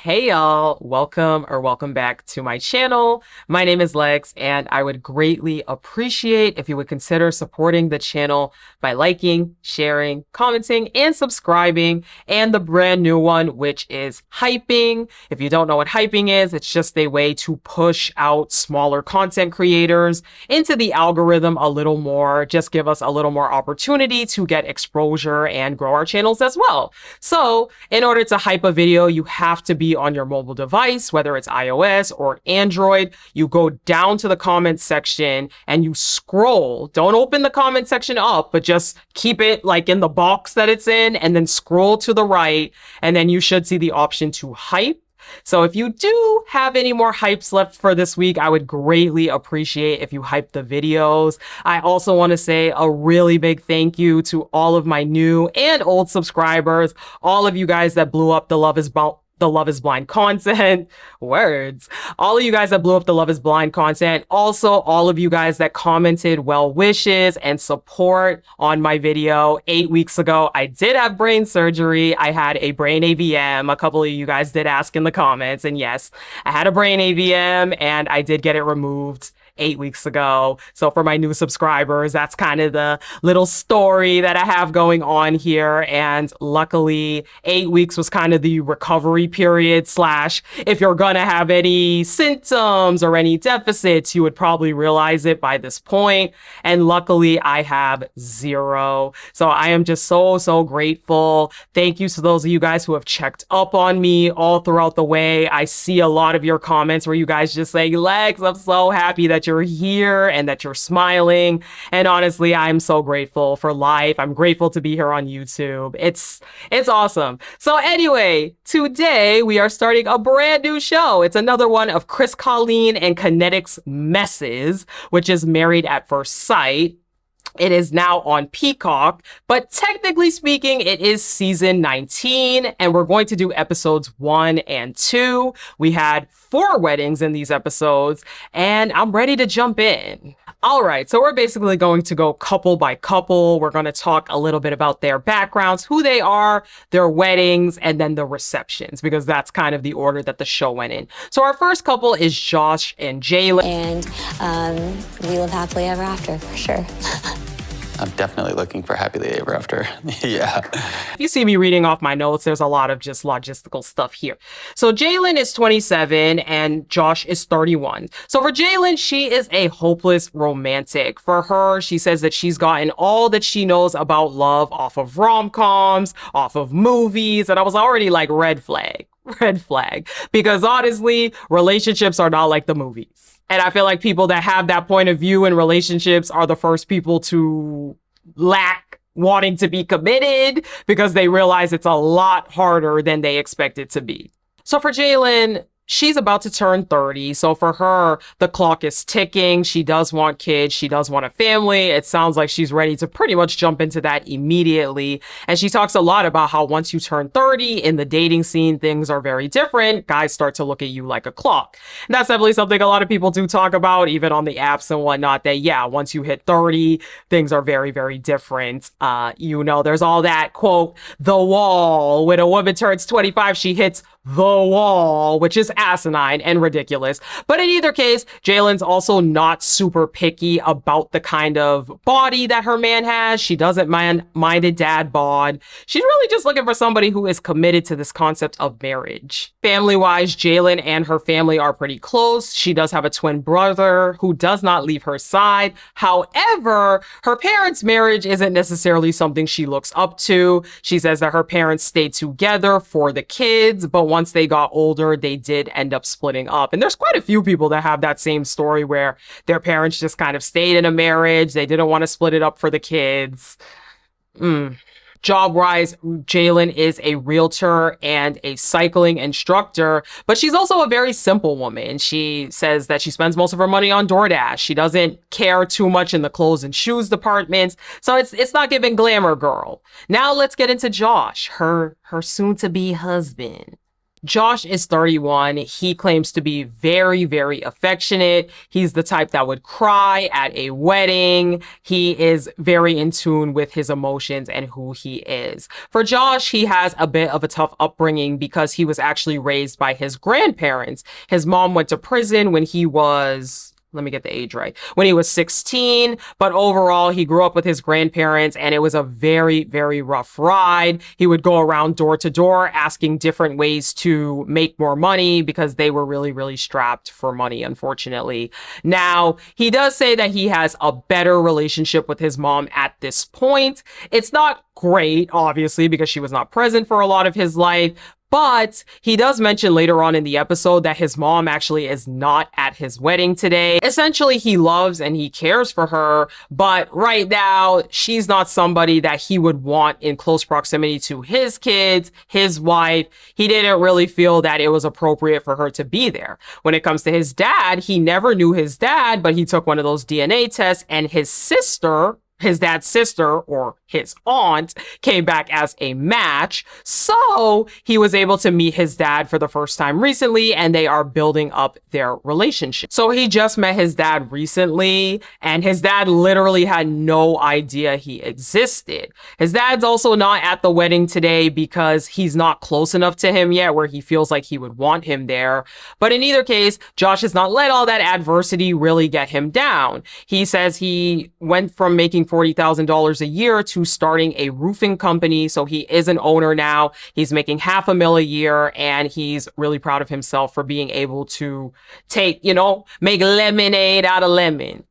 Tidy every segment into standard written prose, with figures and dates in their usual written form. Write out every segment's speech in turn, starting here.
Hey y'all, welcome back to my channel. My name is Lex and I would greatly appreciate if you would consider supporting the channel by liking, sharing, commenting, and subscribing, and the brand new one, which is hyping. If you don't know what hyping is, it's just a way to push out smaller content creators into the algorithm a little more, just give us a little more opportunity to get exposure and grow our channels as well. So in order to hype a video, you have to be on your mobile device, whether it's iOS or Android. You go down to the comments section and you scroll. Don't open the comment section up, but just keep it like in the box that it's in and then scroll to the right. And then you should see the option to hype. So if you do have any more hypes left for this week, I would greatly appreciate if you hype the videos. I also want to say a really big thank you to all of my new and old subscribers, all of you guys that blew up the Love is Blind content. Words. All of you guys that blew up the Love is Blind content. Also, all of you guys that commented well wishes and support on my video 8 weeks ago. I did have brain surgery. I had a brain AVM. A couple of you guys did ask in the comments. And yes, I had a brain AVM and I did get it removed 8 weeks ago. So for my new subscribers, that's kind of the little story that I have going on here. And luckily 8 weeks was kind of the recovery period slash if you're gonna have any symptoms or any deficits, you would probably realize it by this point. And luckily I have zero. So I am just so grateful. Thank you to those of you guys who have checked up on me all throughout the way. I see a lot of your comments where you guys just say, Lex, I'm so happy that you're here and that you're smiling. And honestly, I'm so grateful for life. I'm grateful to be here on YouTube. It's awesome. So anyway, today we are starting a brand new show. It's another one of Chris Colleen and Kinetic's Messes, which is Married at First Sight. It is now on Peacock, but technically speaking, it is season 19, and we're going to do episodes 1 and 2. We had 4 weddings in these episodes, and I'm ready to jump in. All right, so we're basically going to go couple by couple. We're going to talk a little bit about their backgrounds, who they are, their weddings, and then the receptions, because that's kind of the order that the show went in. So our first couple is Josh and Jalen. And we live happily ever after, for sure. I'm definitely looking for happily ever after. Yeah. If you see me reading off my notes, there's a lot of just logistical stuff here. So Jalen is 27 and Josh is 31. So for Jalen, she is a hopeless romantic. For her, she says that she's gotten all that she knows about love off of rom-coms, off of movies, and I was already like, red flag. Because honestly, relationships are not like the movies. And I feel like people that have that point of view in relationships are the first people to lack wanting to be committed because they realize it's a lot harder than they expect it to be. So for Jalen, she's about to turn 30. So for her, the clock is ticking. She does want kids. She does want a family. It sounds like she's ready to pretty much jump into that immediately. And she talks a lot about how once you turn 30 in the dating scene, things are very different. Guys start to look at you like a clock. And that's definitely something a lot of people do talk about, even on the apps and whatnot, that yeah, once you hit 30, things are very different. There's all that quote, the wall. When a woman turns 25, she hits the wall, which is asinine and ridiculous. But in either case, Jalen's also not super picky about the kind of body that her man has. She doesn't mind a dad bod. She's really just looking for somebody who is committed to this concept of marriage. Family-wise, Jalen and her family are pretty close. She does have a twin brother who does not leave her side. However, her parents' marriage isn't necessarily something she looks up to. She says that her parents stayed together for the kids, but once they got older, they did end up splitting up. And there's quite a few people that have that same story where their parents just kind of stayed in a marriage. They didn't want to split it up for the kids. Job-wise, Jalen is a realtor and a cycling instructor, but she's also a very simple woman. She says that she spends most of her money on DoorDash. She doesn't care too much in the clothes and shoes departments, so it's not giving glamour girl. Now let's get into Josh, her soon-to-be husband. Josh is 31. He claims to be very, very affectionate. He's the type that would cry at a wedding. He is very in tune with his emotions and who he is. For Josh, he has a bit of a tough upbringing because he was actually raised by his grandparents. His mom went to prison when he was, let me get the age right, when he was 16. But overall, he grew up with his grandparents, and it was a very, very rough ride. He would go around door to door asking different ways to make more money because they were really, really strapped for money, unfortunately. Now, he does say that he has a better relationship with his mom at this point. It's not great, obviously, because she was not present for a lot of his life. But he does mention later on in the episode that his mom actually is not at his wedding today. Essentially, he loves and he cares for her, but right now, she's not somebody that he would want in close proximity to his kids, his wife. He didn't really feel that it was appropriate for her to be there. When it comes to his dad, he never knew his dad, but he took one of those DNA tests, and his dad's sister, or his aunt, came back as a match. So he was able to meet his dad for the first time recently, and they are building up their relationship. So he just met his dad recently, and his dad literally had no idea he existed. His dad's also not at the wedding today because he's not close enough to him yet where he feels like he would want him there. But in either case, Josh has not let all that adversity really get him down. He says he went from making $40,000 a year to starting a roofing company. So he is an owner now. He's making $500,000 a year, and he's really proud of himself for being able to make lemonade out of lemons.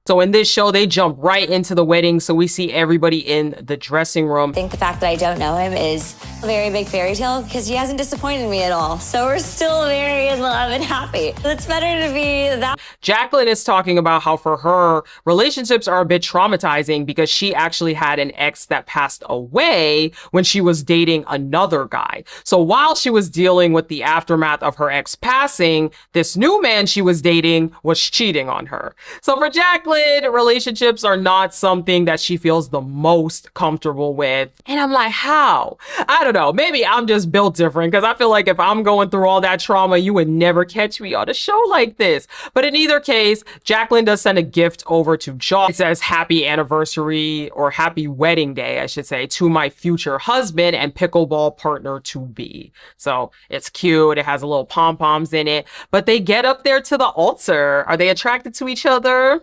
So in this show, they jump right into the wedding. So we see everybody in the dressing room. I think the fact that I don't know him is a very big fairy tale because he hasn't disappointed me at all. So we're still very in love and happy. It's better to be that. Jacqueline is talking about how for her, relationships are a bit traumatizing because she actually had an ex that passed away when she was dating another guy. So while she was dealing with the aftermath of her ex passing, this new man she was dating was cheating on her. So for Jacqueline, relationships are not something that she feels the most comfortable with. And I'm like, how? I don't know. Maybe I'm just built different because I feel like if I'm going through all that trauma, you would never catch me on a show like this. But in either case, Jacqueline does send a gift over to Josh. It says happy anniversary, or happy wedding day, I should say, to my future husband and pickleball partner to be. So it's cute. It has a little pom-poms in it, but they get up there to the altar. Are they attracted to each other?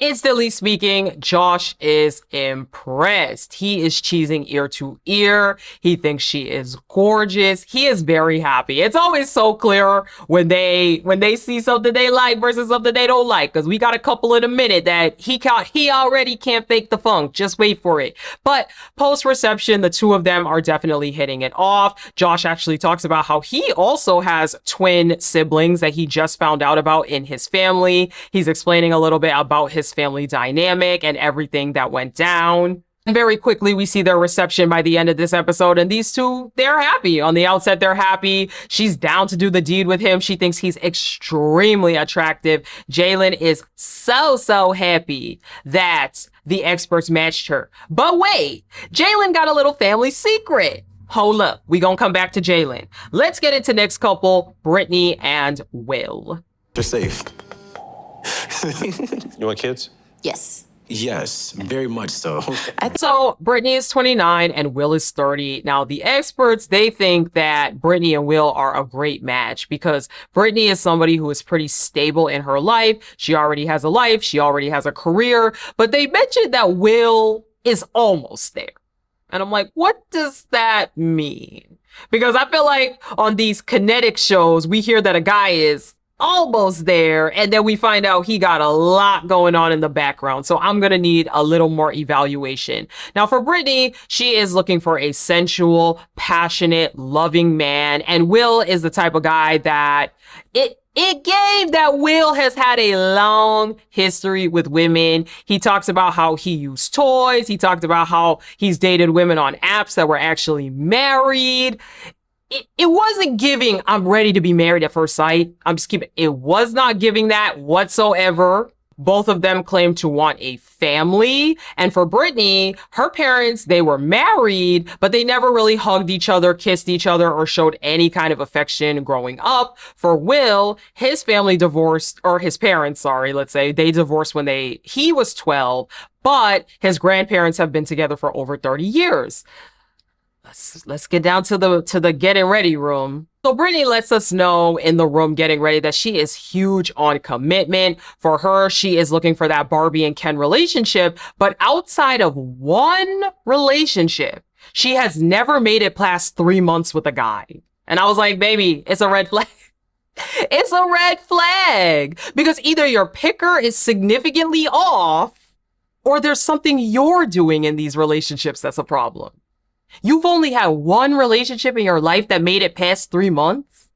Instantly speaking, Josh is impressed. He is cheesing ear to ear. He thinks she is gorgeous. He is very happy. It's always so clear when they see something they like versus something they don't like, because we got a couple in a minute that he already can't fake the funk. Just wait for it. But post-reception, the two of them are definitely hitting it off. Josh actually talks about how he also has twin siblings that he just found out about in his family. He's explaining a little bit about his family dynamic and everything that went down. And very quickly, we see their reception by the end of this episode, and these two, they're happy. On the outset, they're happy. She's down to do the deed with him. She thinks he's extremely attractive. Jalen is so happy that the experts matched her. But wait, Jalen got a little family secret. Hold up, we gonna come back to Jalen. Let's get into next couple, Brittany and Will. You're safe. You want kids? Yes. Yes, very much so. So Brittany is 29 and Will is 30. Now, the experts, they think that Brittany and Will are a great match because Brittany is somebody who is pretty stable in her life. She already has a life. She already has a career. But they mentioned that Will is almost there. And I'm like, what does that mean? Because I feel like on these kinetic shows, we hear that a guy is almost there, and then we find out he got a lot going on in the background. So I'm gonna need a little more evaluation. Now for Brittany, she is looking for a sensual, passionate, loving man, and Will is the type of guy that it gave that Will has had a long history with women. He talks about how he used toys. He talked about how he's dated women on apps that were actually married. It wasn't giving, I'm ready to be married at first sight. I'm just kidding. It was not giving that whatsoever. Both of them claim to want a family. And for Brittany, her parents, they were married, but they never really hugged each other, kissed each other, or showed any kind of affection growing up. For Will, his family divorced, or his parents, sorry, let's say, they divorced when he was 12, but his grandparents have been together for over 30 years. Let's get down to the getting ready room. So Brittany lets us know in the room getting ready that she is huge on commitment. For her, she is looking for that Barbie and Ken relationship, but outside of one relationship, she has never made it past 3 months with a guy. And I was like, baby, it's a red flag. It's a red flag, because either your picker is significantly off or there's something you're doing in these relationships that's a problem. You've only had one relationship in your life that made it past 3 months?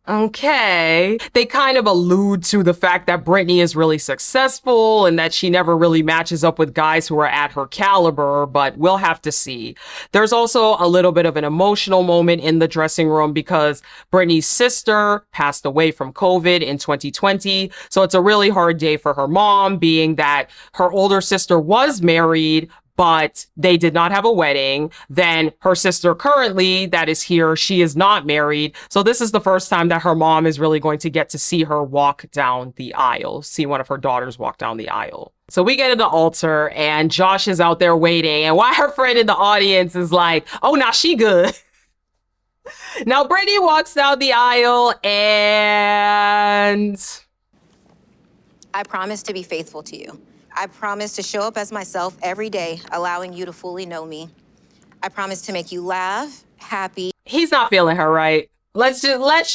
Okay. They kind of allude to the fact that Brittany is really successful and that she never really matches up with guys who are at her caliber, but we'll have to see. There's also a little bit of an emotional moment in the dressing room because Brittany's sister passed away from COVID in 2020. So it's a really hard day for her mom, being that her older sister was married, but they did not have a wedding. Then her sister currently that is here, she is not married. So this is the first time that her mom is really going to get to see her walk down the aisle, see one of her daughters walk down the aisle. So we get to the altar and Josh is out there waiting. And while her friend in the audience is like, oh, now she good. Now Brittany walks down the aisle and... I promise to be faithful to you. I promise to show up as myself every day, allowing you to fully know me. I promise to make you laugh, happy. He's not feeling her, right? Let's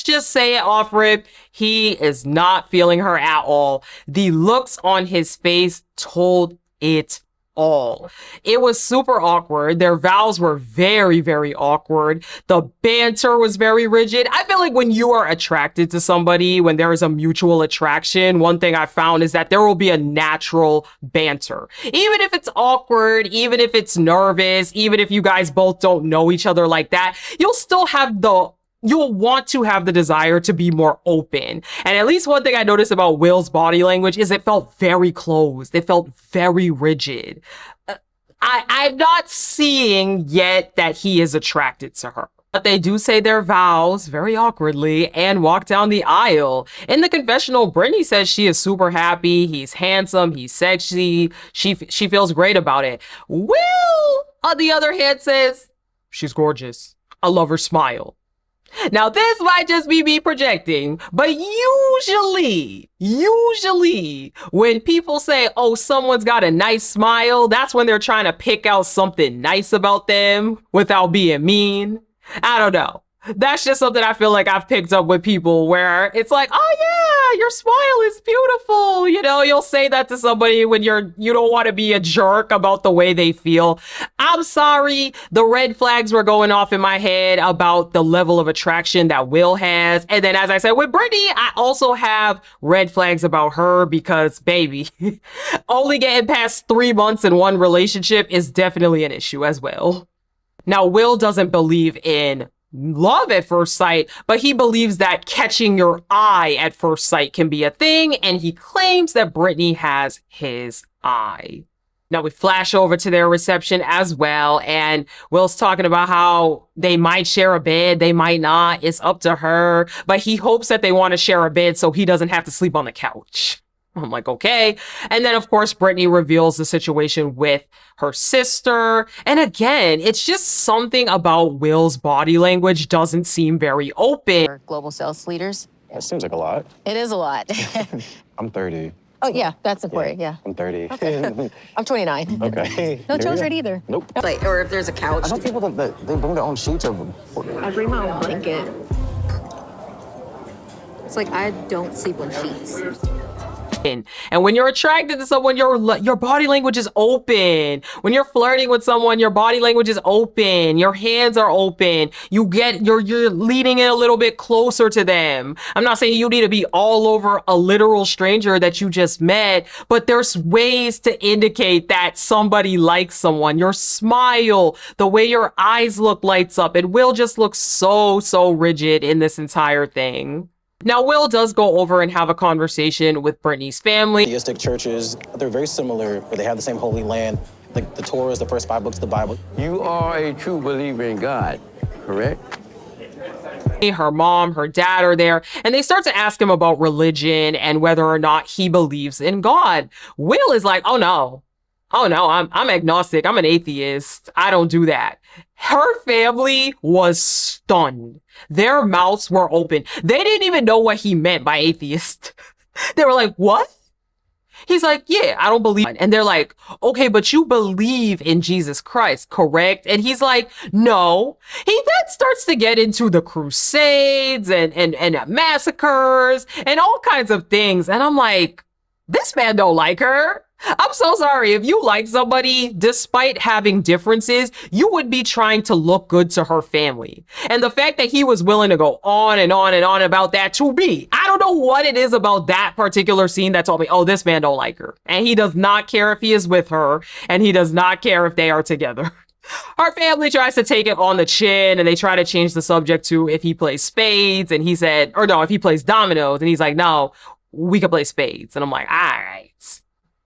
just say it off rip. He is not feeling her at all. The looks on his face told it all. It was super awkward. Their vows were very, very awkward. The banter was very rigid. I feel like when you are attracted to somebody, when there is a mutual attraction, one thing I found is that there will be a natural banter. Even if it's awkward, even if it's nervous, even if you guys both don't know each other like that, you'll want to have the desire to be more open. And at least one thing I noticed about Will's body language is it felt very closed. It felt very rigid. I'm not seeing yet that he is attracted to her. But they do say their vows very awkwardly and walk down the aisle. In the confessional, Brittany says she is super happy. He's handsome. He's sexy. She feels great about it. Will, on the other hand, says she's gorgeous. I love her smile. Now, this might just be me projecting, but usually, when people say, oh, someone's got a nice smile, that's when they're trying to pick out something nice about them without being mean. I don't know. That's just something I feel like I've picked up with people where it's like, oh yeah, your smile is beautiful. You know, you'll say that to somebody when you don't want to be a jerk about the way they feel. I'm sorry. The red flags were going off in my head about the level of attraction that Will has. And then as I said with Brittany, I also have red flags about her because baby, only getting past 3 months in one relationship is definitely an issue as well. Now, Will doesn't believe in love at first sight, but he believes that catching your eye at first sight can be a thing, and he claims that Brittany has his eye. Now we flash over to their reception as well, and Will's talking about how they might share a bed, they might not, it's up to her, but he hopes that they want to share a bed so he doesn't have to sleep on the couch. I'm like, okay. And then, of course, Brittany reveals the situation with her sister. And again, it's just something about Will's body language doesn't seem very open. We're global sales leaders. That seems like a lot. It is a lot. I'm 30. Oh, yeah, that's important, yeah. I'm 30. I'm 29. Okay. No children either. Nope. Like, or if there's a couch. I know people that they bring their own sheets or... I bring my own blanket. It's like I don't sleep on sheets. And when you're attracted to someone, your body language is open. When you're flirting with someone, your body language is open. Your hands are open. You're leading it a little bit closer to them. I'm not saying you need to be all over a literal stranger that you just met, but there's ways to indicate that somebody likes someone. Your smile, the way your eyes look lights up. It will just look so rigid in this entire thing. Now, Will does go over and have a conversation with Brittany's family. Theistic churches, they're very similar, but they have the same holy land. The Torah is the first 5 books of the Bible. You are a true believer in God, correct? Her mom, her dad are there, and they start to ask him about religion and whether or not he believes in God. Will is like, oh no, I'm agnostic. I'm an atheist. I don't do that. Her family was stunned. Their mouths were open. They didn't even know what he meant by atheist. They were like, what? He's like, yeah, I don't believe. And they're like, okay, but you believe in Jesus Christ, correct? And he's like, no. He then starts to get into the crusades and massacres and all kinds of things. And I'm like, this man don't like her. I'm so sorry. If you like somebody, despite having differences, you would be trying to look good to her family. And the fact that he was willing to go on and on and on about that to me, I don't know what it is about that particular scene that told me, oh, this man don't like her. And he does not care if he is with her, and he does not care if they are together. Our family tries to take it on the chin, and they try to change the subject to if he plays spades, and he said, or no, if he plays dominoes, and he's like, no, we can play spades. And I'm like, all right.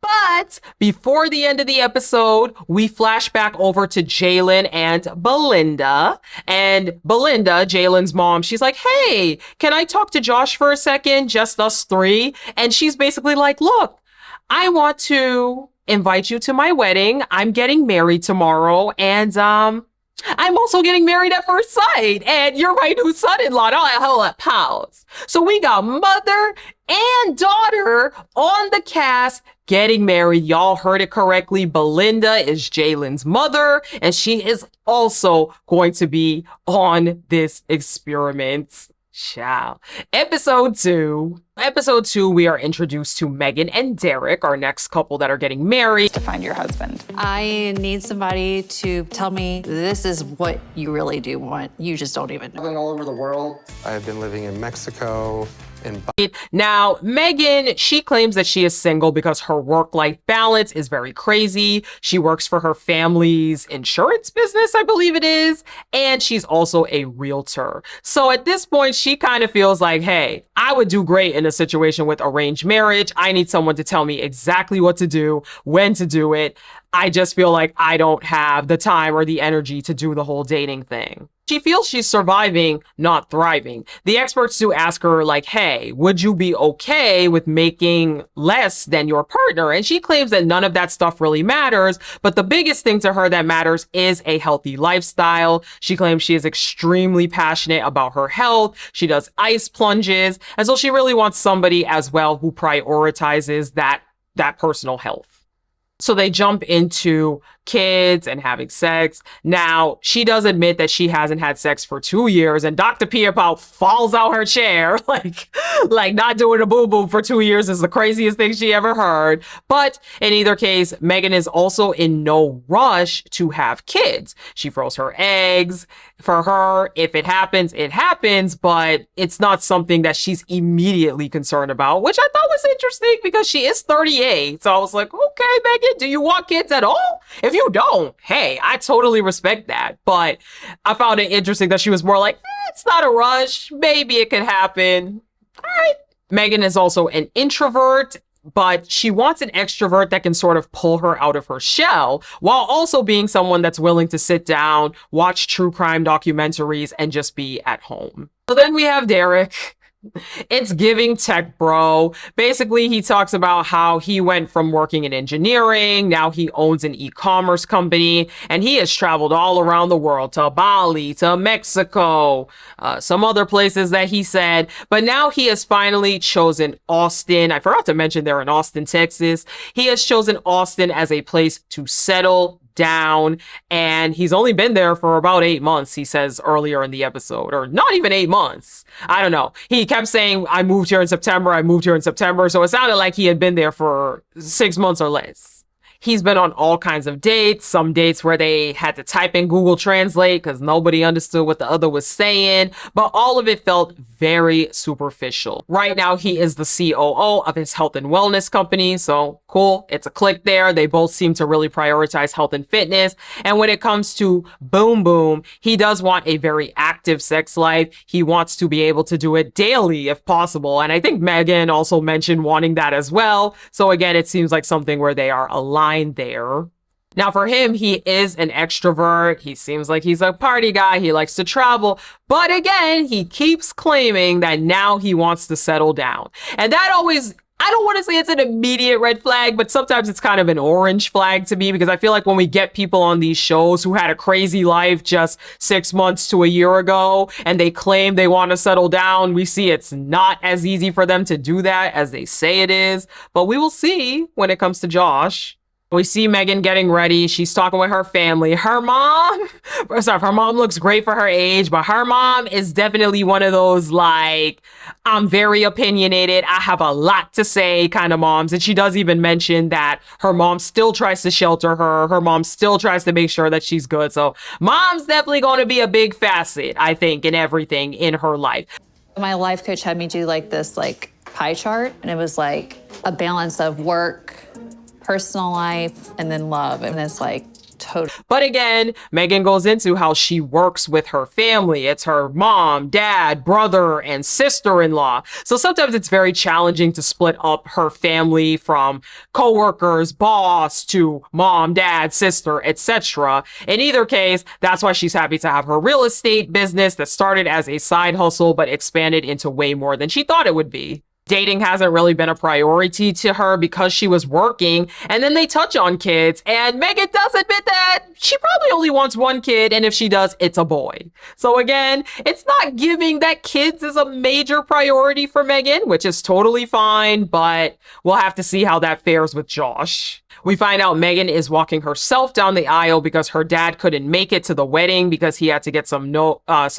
But before the end of the episode, we flash back over to Jalen and Belinda. And Belinda, Jalen's mom, she's like, hey, can I talk to Josh for a second? Just us three. And she's basically like, look, I want to invite you to my wedding. I'm getting married tomorrow. And I'm also getting married at first sight. And you're my new son-in-law. Hold up, pause. So we got mother and daughter on the cast getting married. Y'all heard it correctly. Belinda is Jalen's mother, and she is also going to be on this experiment. Ciao. Episode 2, we are introduced to Megan and Derek, our next couple that are getting married. To find your husband. I need somebody to tell me this is what you really do want. You just don't even know. I've been all over the world. I've been living in Mexico. Now, Megan, she claims that she is single because her work-life balance is very crazy. She works for her family's insurance business, I believe it is, and she's also a realtor. So at this point, she kind of feels like, hey, I would do great in a situation with arranged marriage. I need someone to tell me exactly what to do, when to do it. I just feel like I don't have the time or the energy to do the whole dating thing. She feels she's surviving, not thriving. The experts do ask her, like, hey, would you be okay with making less than your partner? And she claims that none of that stuff really matters. But the biggest thing to her that matters is a healthy lifestyle. She claims she is extremely passionate about her health. She does ice plunges. And so she really wants somebody as well who prioritizes that personal health. So they jump into kids and having sex. Now, she does admit that she hasn't had sex for 2 years, and Dr. P about falls out her chair, like not doing a boo-boo for 2 years is the craziest thing she ever heard. But in either case, Megan is also in no rush to have kids. She froze her eggs. For her, if it happens, it happens, but it's not something that she's immediately concerned about, which I thought was interesting because she is 38. So I was like, okay, Megan, do you want kids at all? If you don't, hey, I totally respect that. But I found it interesting that she was more like, it's not a rush. Maybe it could happen. All right. Megan is also an introvert, but she wants an extrovert that can sort of pull her out of her shell while also being someone that's willing to sit down, watch true crime documentaries, and just be at home. So then we have Derek. It's giving tech bro. Basically, he talks about how he went from working in engineering, now he owns an e-commerce company, and he has traveled all around the world, to Bali, to Mexico, some other places that he said, but now he has finally chosen Austin. I forgot to mention they're in Austin, Texas. He has chosen Austin as a place to settle down, and he's only been there for about 8 months, he says earlier in the episode, or not even 8 months. I don't know. He kept saying, I moved here in September, so it sounded like he had been there for 6 months or less. He's been on all kinds of dates, some dates where they had to type in Google Translate because nobody understood what the other was saying, but all of it felt very superficial. Right now, he is the COO of his health and wellness company, so cool, it's a click there. They both seem to really prioritize health and fitness. And when it comes to Boom Boom, he does want a very active sex life. He wants to be able to do it daily if possible. And I think Megan also mentioned wanting that as well. So again, it seems like something where they are aligned there. Now, for him, he is an extrovert. He seems like he's a party guy. He likes to travel. But again, he keeps claiming that now he wants to settle down. And that always, I don't want to say it's an immediate red flag, but sometimes it's kind of an orange flag to me, because I feel like when we get people on these shows who had a crazy life just 6 months to a year ago and they claim they want to settle down, we see it's not as easy for them to do that as they say it is. But we will see when it comes to Josh. We see Megan getting ready. She's talking with her family. Her mom, her mom looks great for her age, but her mom is definitely one of those, like, I'm very opinionated, I have a lot to say kind of moms. And she does even mention that her mom still tries to shelter her. Her mom still tries to make sure that she's good. So mom's definitely going to be a big facet, I think, in everything in her life. My life coach had me do like this like pie chart, and it was like a balance of work, personal life, and then love. And it's like total. But again, Megan goes into how she works with her family. It's her mom, dad, brother, and sister-in-law. So sometimes it's very challenging to split up her family from coworkers, boss, to mom, dad, sister, etc. In either case, that's why she's happy to have her real estate business that started as a side hustle but expanded into way more than she thought it would be. Dating hasn't really been a priority to her because she was working. And then they touch on kids, and Megan does admit that she probably only wants one kid, and if she does, it's a boy. So again, it's not giving that kids is a major priority for Megan, which is totally fine, but we'll have to see how that fares with Josh. We find out Megan is walking herself down the aisle because her dad couldn't make it to the wedding because he had to get some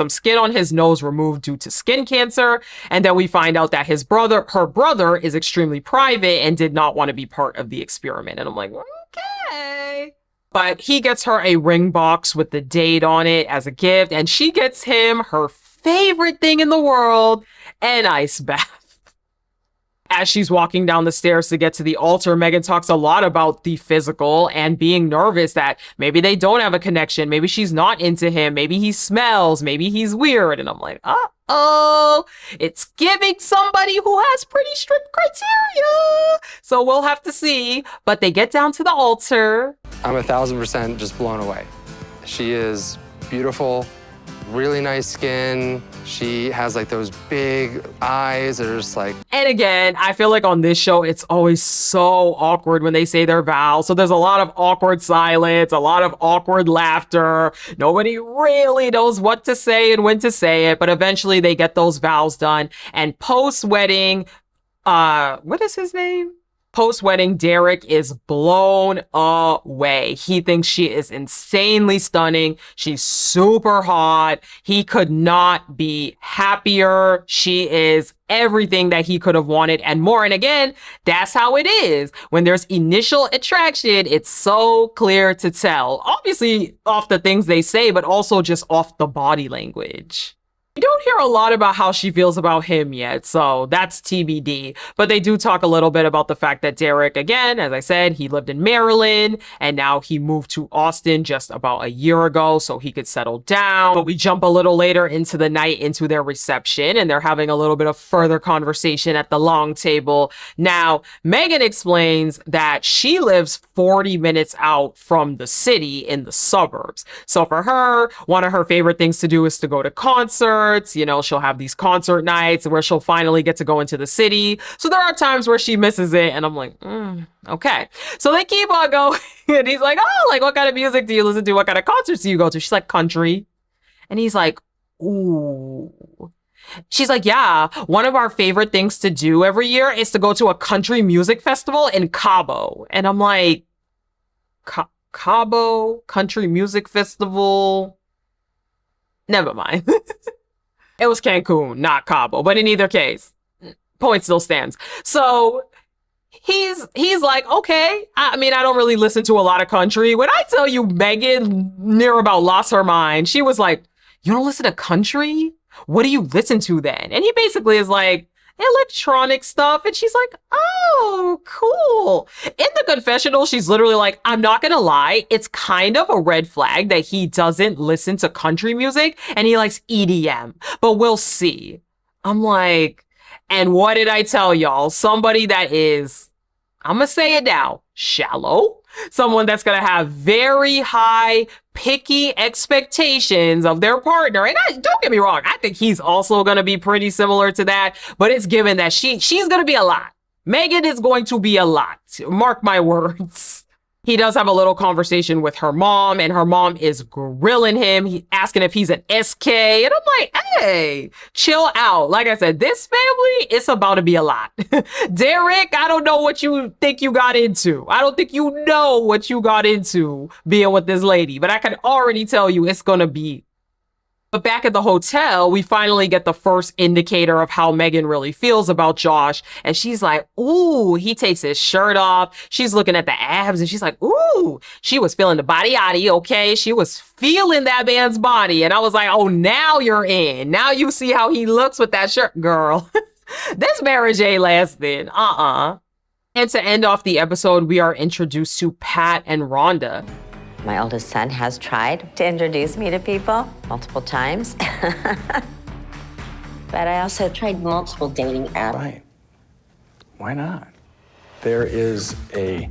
skin on his nose removed due to skin cancer. And then we find out that her brother is extremely private and did not want to be part of the experiment. And I'm like, okay. But he gets her a ring box with the date on it as a gift, and she gets him her favorite thing in the world, an ice bath. As she's walking down the stairs to get to the altar, Megan talks a lot about the physical and being nervous that maybe they don't have a connection. Maybe she's not into him. Maybe he smells. Maybe he's weird. And I'm like, uh-oh, it's giving somebody who has pretty strict criteria. So we'll have to see. But they get down to the altar. I'm 1,000% just blown away. She is beautiful, really nice skin. She has like those big eyes that are just like. And again, I feel like on this show, it's always so awkward when they say their vows. So there's a lot of awkward silence, a lot of awkward laughter. Nobody really knows what to say and when to say it, but eventually they get those vows done. And post-wedding, what is his name? Post-wedding, Derek is blown away. He thinks she is insanely stunning. She's super hot. He could not be happier. She is everything that he could have wanted and more. And again, that's how it is. When there's initial attraction, it's so clear to tell. Obviously off the things they say, but also just off the body language. We don't hear a lot about how she feels about him yet, so that's TBD. But they do talk a little bit about the fact that Derek, again, as I said, he lived in Maryland, and now he moved to Austin just about a year ago so he could settle down. But we jump a little later into the night, into their reception, and they're having a little bit of further conversation at the long table. Now, Megan explains that she lives 40 minutes out from the city in the suburbs. So for her, one of her favorite things to do is to go to concerts. You know, she'll have these concert nights where she'll finally get to go into the city. So there are times where she misses it, and I'm like, okay. So they keep on going, and he's like, oh, like, what kind of music do you listen to? What kind of concerts do you go to? She's like, country. And he's like, ooh. She's like, yeah, one of our favorite things to do every year is to go to a country music festival in Cabo. And I'm like, Cabo Country Music Festival? Never mind. It was Cancun, not Cabo. But in either case, point still stands. So he's like, okay. I mean, I don't really listen to a lot of country. When I tell you Megan near about lost her mind, she was like, you don't listen to country? What do you listen to then? And he basically is like, electronic stuff. And she's like, oh, cool. In the confessional, she's literally like, I'm not gonna lie, it's kind of a red flag that he doesn't listen to country music and he likes EDM, but we'll see. I'm like, and what did I tell y'all? Somebody that is, I'm gonna say it now, shallow. Someone that's gonna have very high, picky expectations of their partner. And don't get me wrong, I think he's also gonna be pretty similar to that, but it's given that she's gonna be a lot. Megan is going to be a lot. Mark my words. He does have a little conversation with her mom, and her mom is grilling him, asking if he's an SK. And I'm like, hey, chill out. Like I said, this family, it's about to be a lot. Derek, I don't know what you think you got into. I don't think you know what you got into being with this lady, but I can already tell you it's going to be. But back at the hotel, we finally get the first indicator of how Megan really feels about Josh. And she's like, ooh, he takes his shirt off. She's looking at the abs and she's like, ooh, she was feeling the body yaddy, okay? She was feeling that man's body. And I was like, oh, now you're in. Now you see how he looks with that shirt, girl. This marriage ain't lasting. And to end off the episode, we are introduced to Pat and Rhonda. My oldest son has tried to introduce me to people multiple times. But I also tried multiple dating apps. Right. Why not? There is a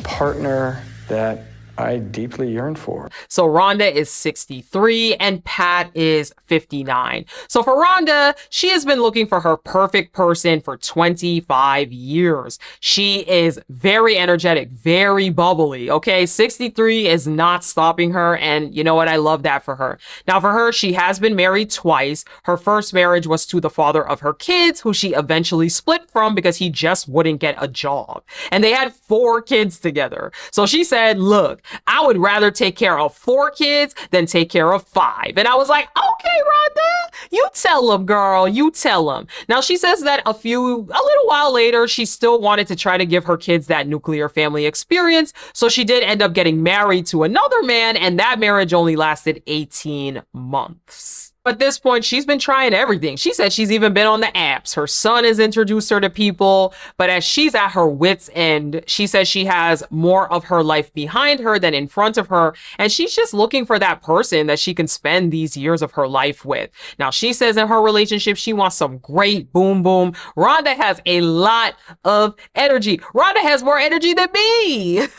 partner that I deeply yearn for. So Rhonda is 63 and Pat is 59. So for Rhonda, she has been looking for her perfect person for 25 years. She is very energetic, very bubbly, okay? 63 is not stopping her, and you know what? I love that for her. Now for her, she has been married twice. Her first marriage was to the father of her kids, who she eventually split from because he just wouldn't get a job. And they had 4 kids together. So she said, look, I would rather take care of 4 kids than take care of 5. And I was like, okay, Rhonda, you tell them, girl, you tell them. Now, she says that a little while later, she still wanted to try to give her kids that nuclear family experience. So she did end up getting married to another man, and that marriage only lasted 18 months. At this point, she's been trying everything. She said she's even been on the apps. Her son has introduced her to people, but as she's at her wit's end, she says she has more of her life behind her than in front of her, and she's just looking for that person that she can spend these years of her life with. Now, she says in her relationship, she wants some great boom boom. Rhonda has a lot of energy. Rhonda has more energy than me. And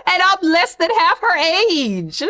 I'm less than half her age.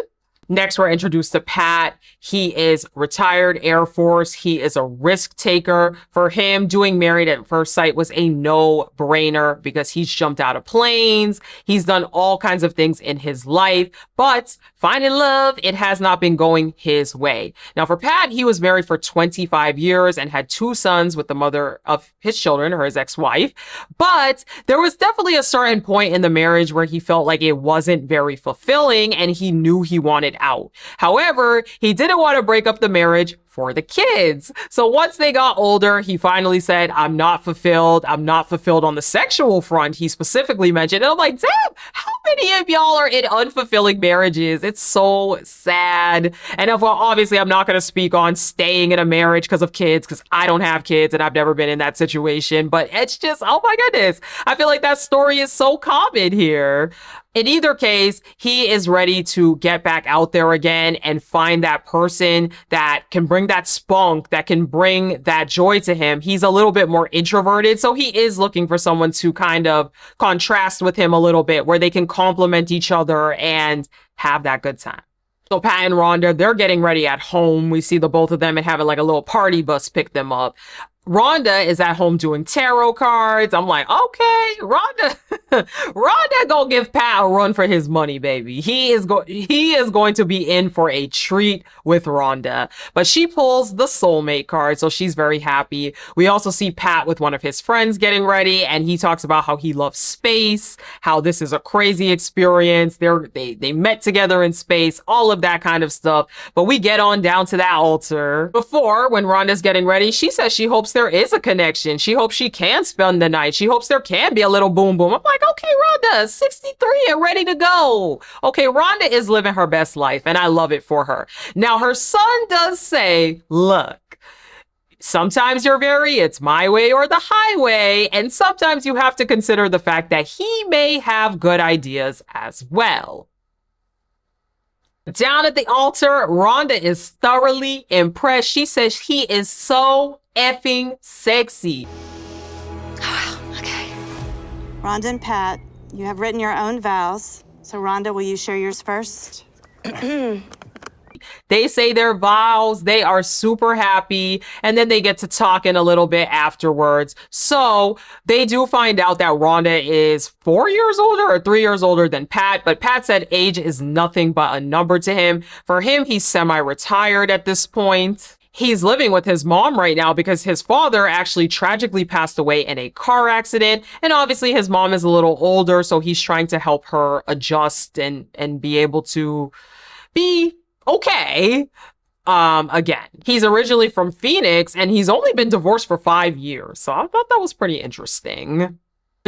Next, we're introduced to Pat. He is retired Air Force. He is a risk taker. For him, doing Married at First Sight was a no-brainer because he's jumped out of planes. He's done all kinds of things in his life, but finding love, it has not been going his way. Now, for Pat, he was married for 25 years and had 2 sons with the mother of his children, or his ex-wife. But there was definitely a certain point in the marriage where he felt like it wasn't very fulfilling and he knew he wanted out. However, he didn't want to break up the marriage for the kids. So once they got older, he finally said, I'm not fulfilled. I'm not fulfilled on the sexual front, he specifically mentioned. And I'm like, damn, how many of y'all are in unfulfilling marriages? It's so sad. And obviously, I'm not going to speak on staying in a marriage because of kids, because I don't have kids and I've never been in that situation. But it's just, oh my goodness. I feel like that story is so common here. In either case, he is ready to get back out there again and find that person that can bring that spunk, that can bring that joy to him. He's a little bit more introverted, so he is looking for someone to kind of contrast with him a little bit, where they can complement each other and have that good time. So Pat and Rhonda, they're getting ready at home. We see the both of them and having like a little party bus pick them up. Rhonda is at home doing tarot cards. I'm like, okay, Rhonda, Rhonda gonna give Pat a run for his money, baby. He is going to be in for a treat with Rhonda. But she pulls the soulmate card, so she's very happy. We also see Pat with one of his friends getting ready, and he talks about how he loves space, how this is a crazy experience. They met together in space, all of that kind of stuff. But we get on down to that altar. Before, when Rhonda's getting ready, she says she hopes there is a connection. She hopes she can spend the night. She hopes there can be a little boom boom. I'm like, okay, Rhonda, 63 and ready to go. Okay, Rhonda is living her best life, and I love it for her. Now, her son does say, look, sometimes it's my way or the highway, and sometimes you have to consider the fact that he may have good ideas as well. Down at the altar, Rhonda is thoroughly impressed. She says he is so effing sexy. Okay. Rhonda and Pat, you have written your own vows. So Rhonda, will you share yours first? They say their vows, they are super happy, and then they get to talking a little bit afterwards. So they do find out that Rhonda is 4 years older or 3 years older than Pat, but Pat said age is nothing but a number to him. For him, he's semi-retired at this point. He's living with his mom right now because his father actually tragically passed away in a car accident. And obviously his mom is a little older, so he's trying to help her adjust and be able to be okay. Again, he's originally from Phoenix and he's only been divorced for 5 years. So I thought that was pretty interesting.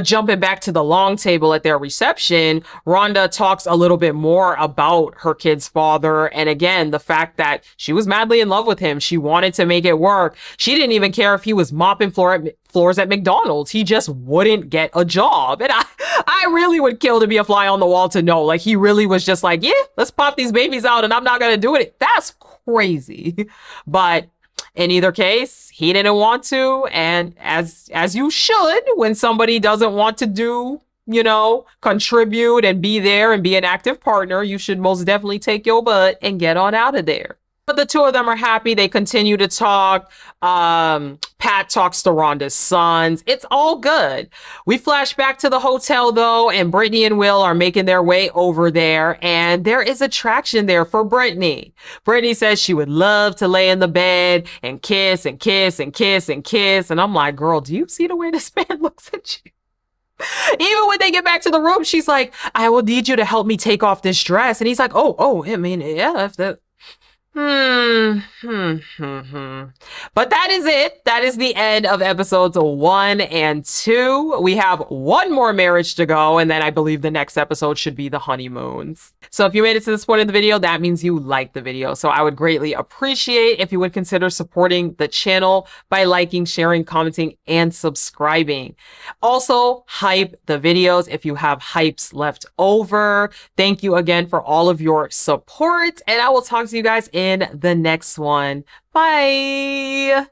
Jumping back to the long table at their reception, Rhonda talks a little bit more about her kid's father. And again, the fact that she was madly in love with him. She wanted to make it work. She didn't even care if he was mopping floors at McDonald's. He just wouldn't get a job. And I really would kill to be a fly on the wall to know. Like, he really was just like, yeah, let's pop these babies out and I'm not going to do it. That's crazy. But in either case, he didn't want to, and as you should, when somebody doesn't want to do, contribute and be there and be an active partner, you should most definitely take your butt and get on out of there. But the two of them are happy. They continue to talk. Pat talks to Rhonda's sons. It's all good. We flash back to the hotel, though, and Brittany and Will are making their way over there, and there is attraction there for Brittany. Brittany says she would love to lay in the bed and kiss and kiss and kiss and kiss. And I'm like, girl, do you see the way this man looks at you? Even when they get back to the room, she's like, I will need you to help me take off this dress. And he's like, oh, I mean, yeah, if that... But that is it. That is the end of episodes 1 and 2. We have one more marriage to go, and then I believe the next episode should be the honeymoons. So if you made it to this point in the video, that means you liked the video. So I would greatly appreciate if you would consider supporting the channel by liking, sharing, commenting, and subscribing. Also, hype the videos if you have hypes left over. Thank you again for all of your support, and I will talk to you guys in the next one. Bye.